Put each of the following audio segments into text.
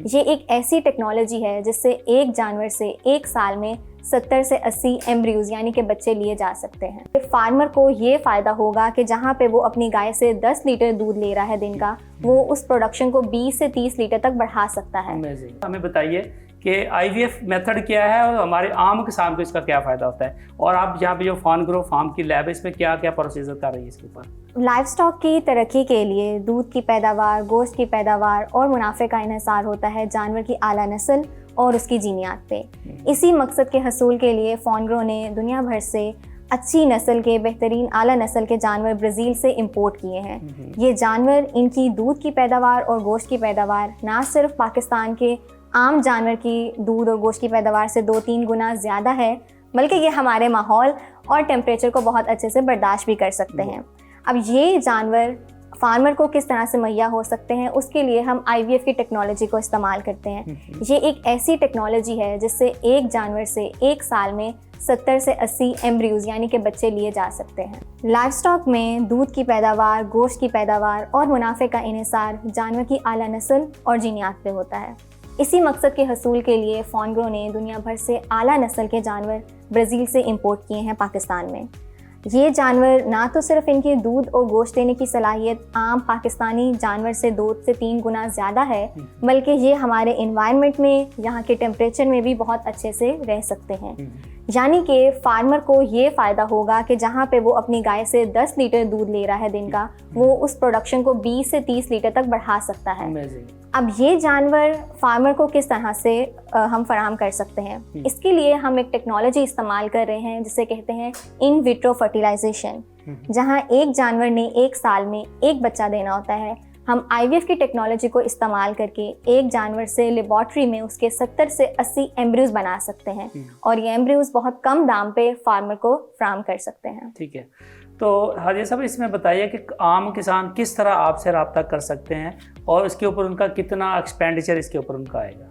ये एक ऐसी टेक्नोलॉजी है जिससे एक जानवर से एक साल में 70 से 80 एम्ब्रियोज यानी कि बच्चे लिए जा सकते हैं। फार्मर को ये फ़ायदा होगा कि जहाँ पे वो अपनी गाय से 10 लीटर दूध ले रहा है दिन का, वो उस प्रोडक्शन को 20 से 30 लीटर तक बढ़ा सकता है। हमें बताइए कि IVF मेथड क्या है और हमारे आम किसान को इसका क्या फ़ायदा होता है, और आप यहाँ पे जो फार्मग्रो फार्म की लैब है इसमें क्या क्या प्रोसीजर कर रही है इसके ऊपर। लाइव स्टॉक की तरक्की के लिए दूध की पैदावार, गोश्त की पैदावार और मुनाफे का इन्हिसार होता है जानवर की आला नस्ल और उसकी जीनियात पे। इसी मकसद के हसूल के लिए फार्मग्रो ने दुनिया भर से अच्छी नस्ल के बेहतरीन आला नस्ल के जानवर ब्राज़ील से इंपोर्ट किए हैं। ये जानवर, इनकी दूध की पैदावार और गोश्त की पैदावार ना सिर्फ पाकिस्तान के आम जानवर की दूध और गोश्त की पैदावार से 2-3 गुना ज़्यादा है, बल्कि ये हमारे माहौल और टेम्परेचर को बहुत अच्छे से बर्दाश्त भी कर सकते हैं। अब ये जानवर फार्मर को किस तरह से मुहैया हो सकते हैं, उसके लिए हम IVF की टेक्नोलॉजी को इस्तेमाल करते हैं। ये एक ऐसी टेक्नोलॉजी है जिससे एक जानवर से एक साल में 70 से 80 एम्ब्रियोज यानी कि बच्चे लिए जा सकते हैं। लाइव स्टॉक में दूध की पैदावार, गोश्त की पैदावार और मुनाफे का इन्हिसार जानवर की आला नस्ल और जीनियात पे होता है। इसी मकसद के हसूल के लिए फार्मग्रो ने दुनिया भर से आला नस्ल के जानवर ब्राज़ील से इंपोर्ट किए हैं पाकिस्तान में। ये जानवर ना तो सिर्फ इनके दूध और गोश्त देने की सलाहियत आम पाकिस्तानी जानवर से 2 से 3 गुना ज़्यादा है, बल्कि ये हमारे इन्वायरमेंट में, यहाँ के टेम्परेचर में भी बहुत अच्छे से रह सकते हैं। यानी कि फार्मर को ये फ़ायदा होगा कि जहाँ पे वो अपनी गाय से 10 लीटर दूध ले रहा है दिन का, वो उस प्रोडक्शन को 20 से 30 लीटर तक बढ़ा सकता है। अब ये जानवर फार्मर को किस तरह से हम फराहम कर सकते हैं, इसके लिए हम एक टेक्नोलॉजी इस्तेमाल कर रहे हैं जिसे कहते हैं इन विट्रो फर्टिलाइजेशन, जहाँ एक जानवर ने एक साल में एक बच्चा देना होता है। हम IVF की टेक्नोलॉजी को इस्तेमाल करके एक जानवर से लेबॉर्ट्री में उसके 70 से 80 एम्ब्रियोज बना सकते हैं, और ये एम्ब्रियोज बहुत कम दाम पे फार्मर को फराहम कर सकते हैं। ठीक है, तो हाजी साहब इसमें बताइए कि आम किसान किस तरह आपसे रब्ता कर सकते हैं और इसके ऊपर उनका कितना एक्सपेंडिचर इसके ऊपर उनका आएगा।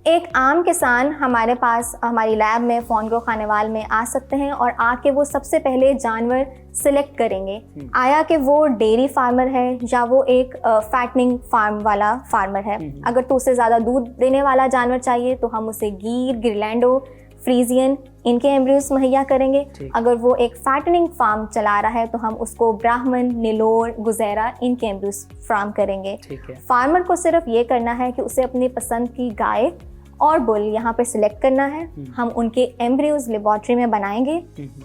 एक आम किसान हमारे पास हमारी लैब में फार्मग्रो खानेवाल में आ सकते हैं और आके वो सबसे पहले जानवर सिलेक्ट करेंगे, आया कि वो डेयरी फार्मर है या वो एक फैटनिंग फार्म वाला फार्मर है। अगर तो उसे ज़्यादा दूध देने वाला जानवर चाहिए तो हम उसे गीर, गिरलैंडो, फ्रीजियन इनके एम्ब्रियोज मुहैया करेंगे। अगर वो एक फैटनिंग फार्म चला रहा है तो हम उसको ब्राह्मण, निलोर, गुजैरा इनके एम्ब्रियोज फ्राहम करेंगे। फार्मर को सिर्फ ये करना है कि उसे अपनी पसंद की गाय और बुल यहाँ पे सिलेक्ट करना है। हम उनके एम्ब्रियोज लेबॉर्ट्री में बनाएंगे।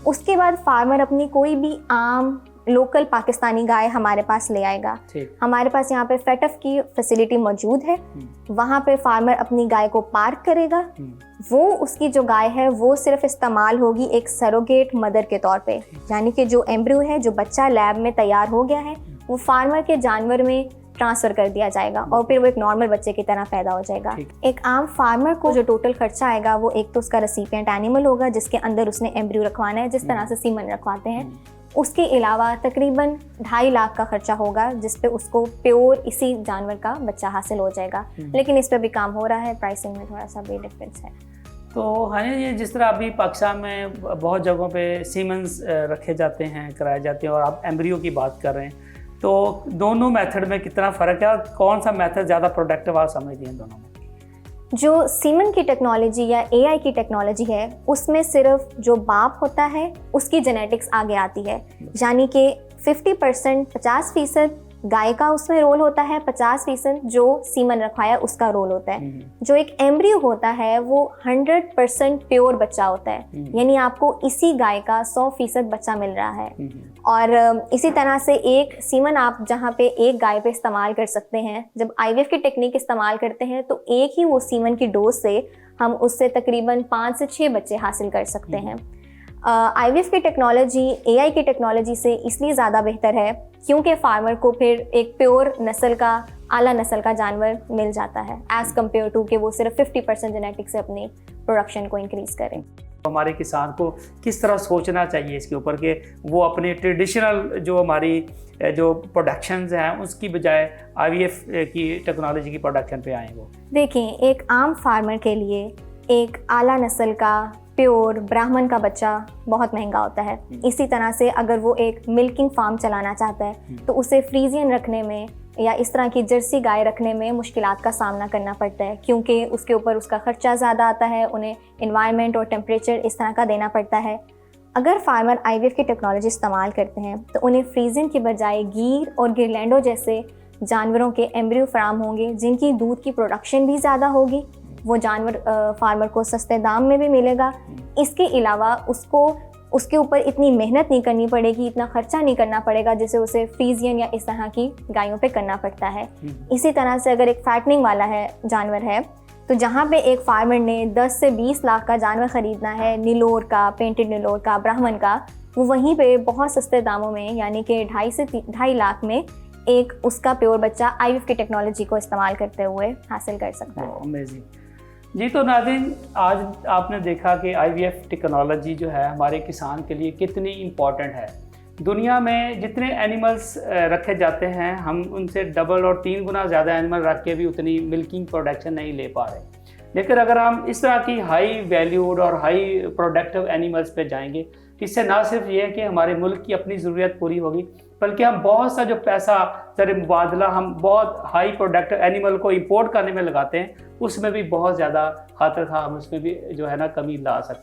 उसके बाद फार्मर अपनी कोई भी आम लोकल पाकिस्तानी गाय हमारे पास ले आएगा। हमारे पास यहाँ पे फेटफ की फैसिलिटी मौजूद है। वहाँ पे फार्मर अपनी गाय को पार्क करेगा। वो उसकी जो गाय है वो सिर्फ इस्तेमाल होगी एक सरोगेट मदर के तौर पे, यानी कि जो एम्ब्रियो है, जो बच्चा लैब में तैयार हो गया है, वो फार्मर के जानवर में ट्रांसफ़र कर दिया जाएगा और फिर वो एक नॉर्मल बच्चे की तरह पैदा हो जाएगा। एक आम फार्मर को जो टोटल खर्चा आएगा वो एक तो उसका रेसिपिएंट एनिमल होगा जिसके अंदर उसने एम्ब्रियो रखवाना है, जिस तरह से सीमन रखवाते हैं। उसके अलावा तकरीबन 2.5 लाख का खर्चा होगा जिस पे उसको प्योर इसी जानवर का बच्चा हासिल हो जाएगा। लेकिन इस पे भी काम हो रहा है, प्राइसिंग में थोड़ा सा भी डिफरेंस है। तो हाँ, ये जिस तरह अभी पाकिस्तान में बहुत जगहों पे सीमेंस रखे जाते हैं, कराए जाते हैं, और आप एम्ब्रियो की बात कर रहे हैं, तो दोनों मेथड में कितना फ़र्क है और कौन सा मेथड ज़्यादा प्रोडक्टिव आप समझती हैं दोनों में? जो सीमन की टेक्नोलॉजी या AI की टेक्नोलॉजी है उसमें सिर्फ जो बाप होता है उसकी जेनेटिक्स आगे आती है, यानी कि 50% गाय का उसमें रोल होता है, 50% जो सीमन रखवाया उसका रोल होता है। जो एक एम्ब्रियो होता है वो 100% प्योर बच्चा होता है, यानी आपको इसी गाय का 100% बच्चा मिल रहा है। और इसी तरह से एक सीमन आप जहाँ पे एक गाय पे इस्तेमाल कर सकते हैं, जब IVF की टेक्निक इस्तेमाल करते हैं तो एक ही वो सीमन की डोज से हम उससे तकरीबन 5 से 6 बच्चे हासिल कर सकते हैं। IVF की टेक्नोलॉजी AI की टेक्नोलॉजी से इसलिए ज़्यादा बेहतर है क्योंकि फार्मर को फिर एक प्योर नस्ल का, आला नस्ल का जानवर मिल जाता है एज़ कम्पेयर टू कि वो सिर्फ 50% जेनेटिक से अपनी प्रोडक्शन को इंक्रीज़ करें। हमारे किसान को किस तरह सोचना चाहिए इसके ऊपर कि वो अपने ट्रेडिशनल जो हमारी जो प्रोडक्शंस हैं उसकी बजाय IVF की टेक्नोलॉजी की प्रोडक्शन पे आए? वो देखिए, एक आम फार्मर के लिए एक आला नस्ल का प्योर ब्राह्मण का बच्चा बहुत महंगा होता है। इसी तरह से अगर वो एक मिल्किंग फार्म चलाना चाहता है तो उसे फ्रीजियन रखने में या इस तरह की जर्सी गाय रखने में मुश्किलात का सामना करना पड़ता है, क्योंकि उसके ऊपर उसका ख़र्चा ज़्यादा आता है, उन्हें इन्वायरमेंट और टेम्परेचर इस तरह का देना पड़ता है। अगर फार्मर IVF की टेक्नोलॉजी इस्तेमाल करते हैं तो उन्हें फ्रीजिंग की बजाय गीर और गिरलैंडो जैसे जानवरों के एम्ब्रियो फराम होंगे, जिनकी दूध की प्रोडक्शन भी ज़्यादा होगी। वो जानवर फार्मर को सस्ते दाम में भी मिलेगा। इसके अलावा उसके ऊपर इतनी मेहनत नहीं करनी पड़ेगी, इतना खर्चा नहीं करना पड़ेगा जैसे उसे फ्रीजियन या इस तरह की गायों पे करना पड़ता है। इसी तरह से अगर एक फैटनिंग वाला जानवर है तो जहाँ पे एक फार्मर ने 10 से 20 लाख का जानवर ख़रीदना है, नीलोर का, पेंटेड नीलोर का, ब्राह्मण का, वो वहीं पे बहुत सस्ते दामों में यानी कि 2.5 से 2.5 लाख में एक उसका प्योर बच्चा IVF की टेक्नोलॉजी को इस्तेमाल करते हुए हासिल कर सकता है। अमेजिंग जी। तो नाज़रीन, आज आपने देखा कि IVF टेक्नोलॉजी जो है हमारे किसान के लिए कितनी इम्पॉर्टेंट है। दुनिया में जितने एनिमल्स रखे जाते हैं, हम उनसे डबल और 3 गुना ज़्यादा एनिमल रख के भी उतनी मिल्किंग प्रोडक्शन नहीं ले पा रहे। लेकिन अगर हम इस तरह की हाई वैल्यूड और हाई प्रोडक्टिव एनिमल्स पे जाएंगे, इससे ना सिर्फ ये है कि हमारे मुल्क की अपनी ज़रूरत पूरी होगी, बल्कि हम बहुत सा जो पैसा ज़र मुबादला हम बहुत हाई प्रोडक्टिव एनिमल को इंपोर्ट करने में लगाते हैं, उसमें भी बहुत ज़्यादा खातिर खा हम उसमें भी जो है ना कमी ला सकते हैं।